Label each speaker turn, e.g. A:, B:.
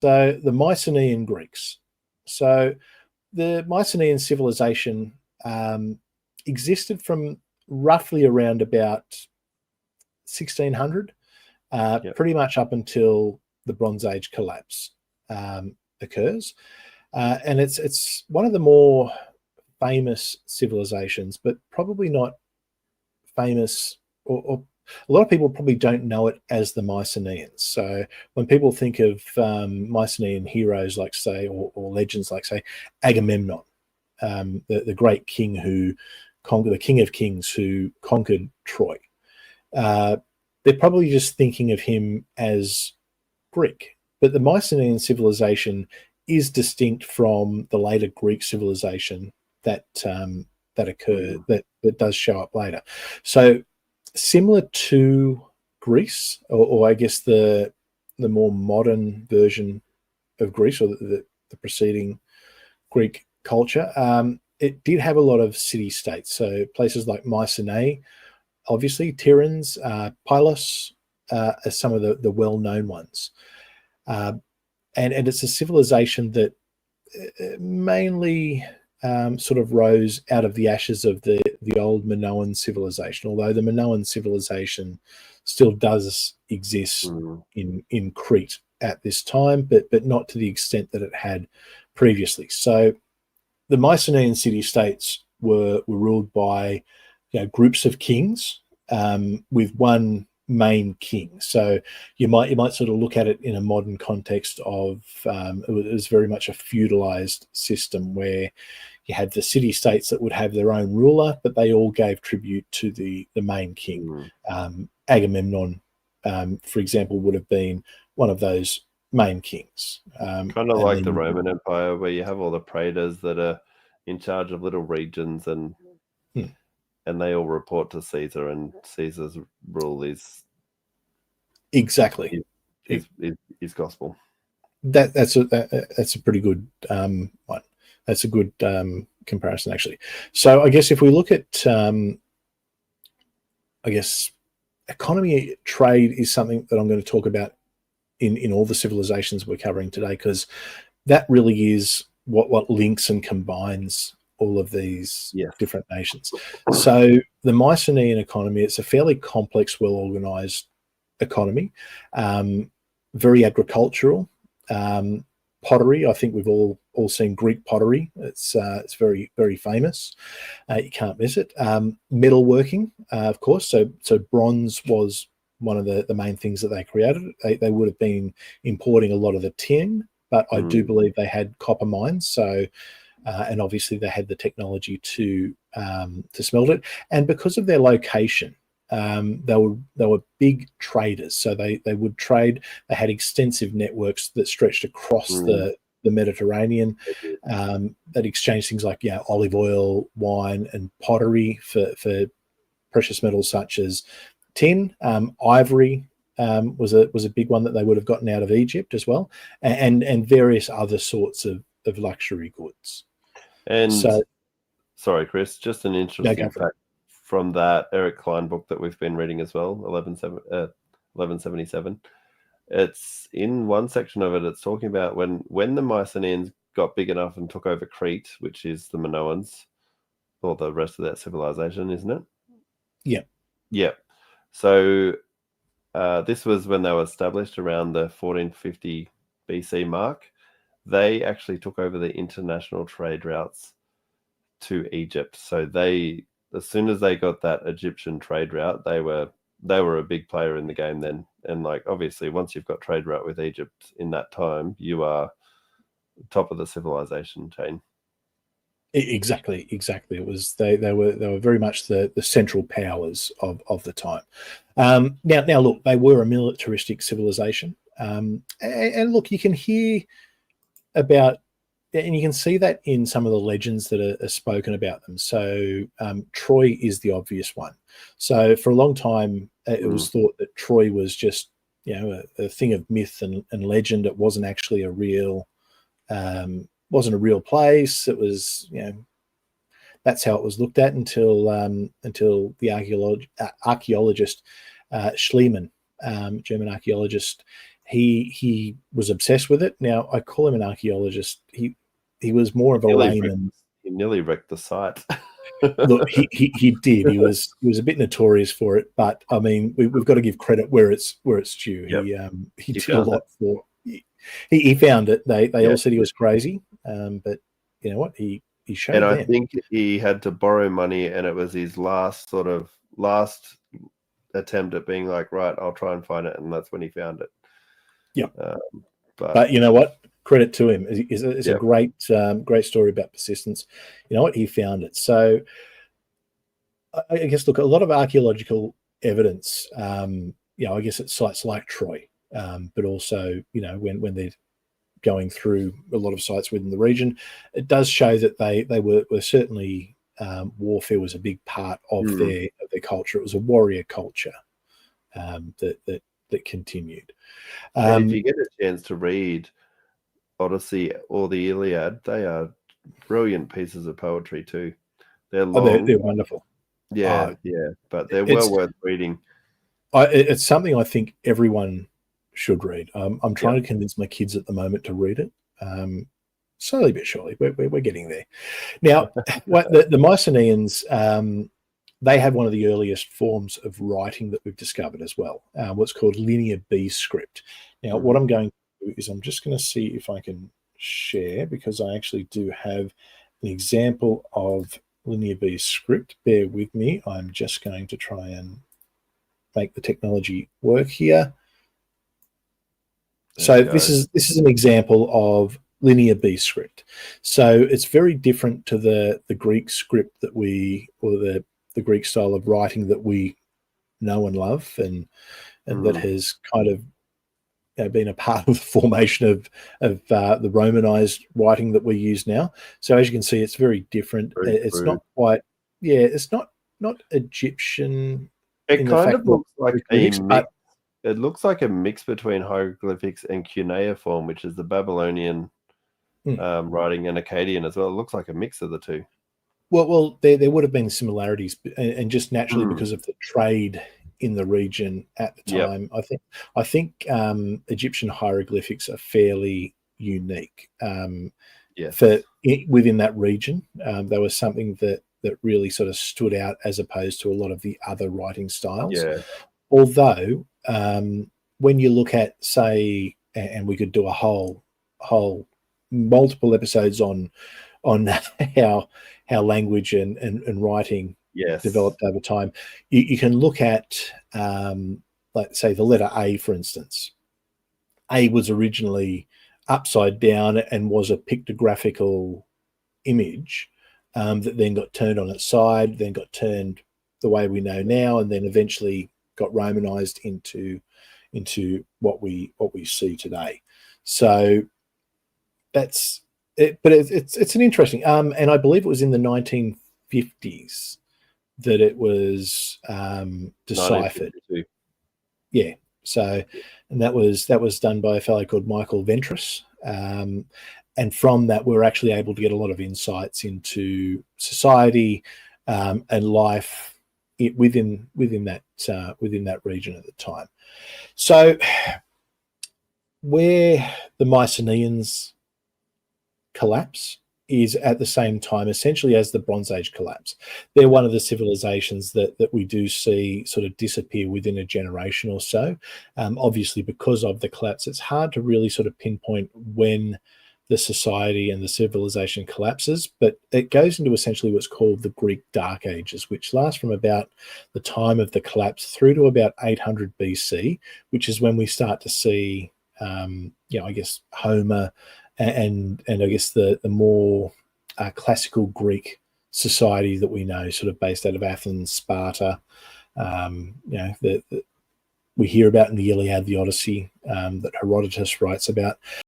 A: So the Mycenaean Greeks. So the Mycenaean civilization existed from roughly around about 1600, pretty much up until the Bronze Age collapse occurs. And it's one of the more famous civilizations, but probably not famous, or a lot of people probably don't know it as the Mycenaeans. So when people think of Mycenaean heroes, like say, or legends like say Agamemnon, the great king who conquered, the king of kings who conquered Troy, they're probably just thinking of him as Greek. But the Mycenaean civilization is distinct from the later Greek civilization that occurred, that does show up later. So similar to Greece, or I guess the more modern version of Greece, or the preceding Greek culture, it did have a lot of city-states. So places like Mycenae, obviously, Tiryns, Pylos are some of the well-known ones. And it's a civilization that mainly sort of rose out of the ashes of the old Minoan civilization, although the Minoan civilization still does exist in Crete at this time, but not to the extent that it had previously. So the Mycenaean city-states were ruled by groups of kings with one main king. So you might sort of look at it in a modern context of it was very much a feudalized system where you had the city-states that would have their own ruler, but they all gave tribute to the main king. Agamemnon, for example, would have been one of those main kings.
B: Kind of like the Roman Empire, where you have all the praetors that are in charge of little regions, and they all report to Caesar, and Caesar's rule is
A: exactly
B: is gospel.
A: That's a pretty good one. That's a good comparison, actually. So I guess if we look at economy, trade is something that I'm going to talk about in all the civilizations we're covering today, because that really is what links and combines all of these different nations. So the Mycenaean economy, it's a fairly complex, well-organized economy, very agricultural. Pottery, I think we've all seen Greek pottery. It's very, very famous. You can't miss it. Metalworking, of course. So bronze was one of the main things that they created. They would have been importing a lot of the tin, but I do believe they had copper mines. So and obviously they had the technology to smelt it. And because of their location, they were big traders. So they would trade. They had extensive networks that stretched across the Mediterranean, that exchanged things like olive oil, wine, and pottery for precious metals such as tin. Ivory was a big one that they would have gotten out of Egypt as well, and various other sorts of luxury goods.
B: And so, sorry, Chris, just an interesting fact from that Eric Klein book that we've been reading as well, 1177. It's in one section of it, it's talking about when the Mycenaeans got big enough and took over Crete, which is the Minoans, or the rest of that civilization, isn't it?
A: Yeah.
B: Yeah. So this was when they were established around the 1450 BC mark. They actually took over the international trade routes to Egypt. So as soon as they got that Egyptian trade route, they were a big player in the game then. And obviously once you've got trade route with Egypt in that time, you are top of the civilization chain.
A: Exactly. It was they were very much the central powers of the time. Now look, they were a militaristic civilization, and look, you can hear about, and you can see that in some of the legends that are spoken about them. So Troy is the obvious one. So for a long time, it was thought that Troy was just a thing of myth and legend. It wasn't actually a real place. It was that's how it was looked at until the archaeologist Schliemann, German archaeologist, he was obsessed with it. Now, I call him an archaeologist. He was more of a layman.
B: He nearly wrecked the site.
A: Look, he did. He was a bit notorious for it, but I mean, we've got to give credit where it's due.
B: Yep.
A: He did a lot for. He found it. They all said he was crazy, but you know what? He showed
B: and
A: them.
B: I think he had to borrow money, and it was his last attempt at being like, right, I'll try and find it, and that's when he found it.
A: Yeah,
B: but
A: you know what? Credit to him. It's a great story about persistence. You know what? He found it. So I guess, look, a lot of archaeological evidence. I guess at sites like Troy, but also when they're going through a lot of sites within the region, it does show that they were certainly warfare was a big part of their culture. It was a warrior culture that continued.
B: And if you get a chance to read Odyssey or the Iliad, they are brilliant pieces of poetry too. They're long.
A: They're wonderful.
B: Yeah, but they're well worth reading.
A: It's something I think everyone should read. I'm trying to convince my kids at the moment to read it. Slowly but surely, we're getting there. Now, the Mycenaeans, they have one of the earliest forms of writing that we've discovered as well, what's called Linear B script. Now, what I'm going to do is I'm just going to see if I can share, because I actually do have an example of Linear B script. Bear with me. I'm just going to try and make the technology work here. So this is an example of Linear B script. So it's very different to the Greek script that the Greek style of writing that we know and love, and that has kind of been a part of the formation of the Romanized writing that we use now. So as you can see, it's very different. It's not quite, it's not Egyptian.
B: It kind of looks like a mix. It looks like a mix between hieroglyphics and cuneiform, which is the Babylonian writing, and Akkadian as well. It looks like a mix of the two.
A: Well, there would have been similarities, and just naturally because of the trade in the region at the time. I think Egyptian hieroglyphics are fairly unique. Within that region, they were something that really sort of stood out as opposed to a lot of the other writing styles.
B: Yeah.
A: Although when you look at, say, and we could do a whole multiple episodes on how language and writing developed over time, you can look at, like, say, the letter A, for instance. A was originally upside down and was a pictographical image that then got turned on its side, then got turned the way we know now, and then eventually got Romanized into what we see today. So that's it. But it's an interesting, and I believe it was in the 1950s that it was deciphered. Yeah. So, and that was done by a fellow called Michael Ventris. And from that, we were actually able to get a lot of insights into society and life within that region at the time. So, where the Mycenaeans collapse is at the same time, essentially, as the Bronze Age collapse. They're one of the civilizations that we do see sort of disappear within a generation or so. Obviously, because of the collapse, it's hard to really sort of pinpoint when the society and the civilization collapses, but it goes into essentially what's called the Greek Dark Ages, which last from about the time of the collapse through to about 800 BC, which is when we start to see, I guess, Homer and I guess the more classical Greek society that we know, sort of based out of Athens, Sparta, we hear about in the Iliad, the Odyssey, that Herodotus writes about.